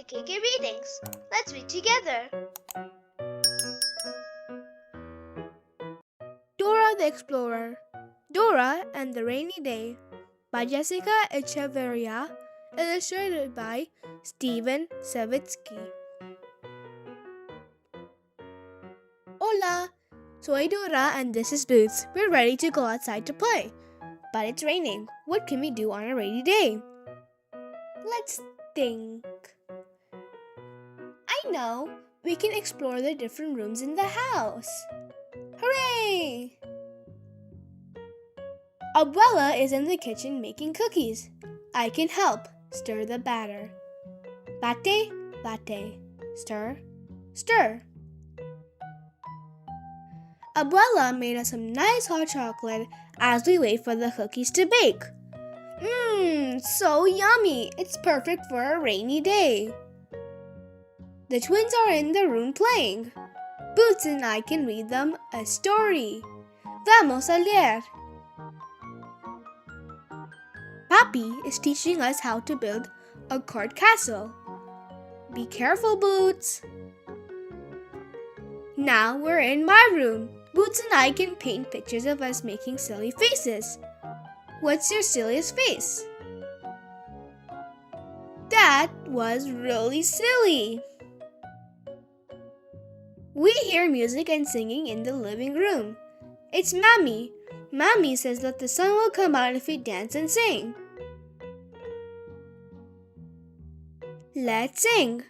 KK Readings. Let's read together. Dora the Explorer, Dora and the Rainy Day by Jessica Echeverria, illustrated by Steven Savitsky. Hola! Soy Dora and this is Boots. We're ready to go outside to play. But it's raining. What can we do on a rainy day? Let's think. I know! We can explore the different rooms in the house. Hooray! Abuela is in the kitchen making cookies. I can help. Stir the batter. Latte, latte. Stir, stir. Abuela made us some nice hot chocolate as we wait for the cookies to bake. So yummy! It's perfect for a rainy day. The twins are in the room playing. Boots and I can read them a story. Vamos a leer. Papi is teaching us how to build a card castle. Be careful, Boots. Now we're in my room. Boots and I can paint pictures of us making silly faces. What's your silliest face? That was really silly. We hear music and singing in the living room. It's Mommy. Mommy says that the sun will come out if we dance and sing. Let's sing.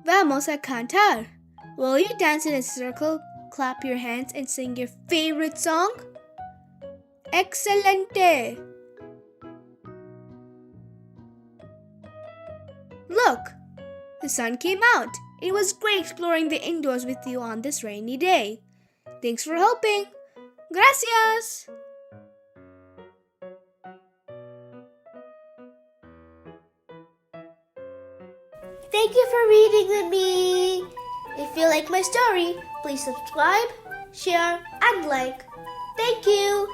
Vamos a cantar. Will you dance in a circle, clap your hands, and sing your favorite song? Excelente! Look! The sun came out. It was great exploring the indoors with you on this rainy day. Thanks for helping. Gracias! Thank you for reading with me. If you like my story, please subscribe, share, and like. Thank you.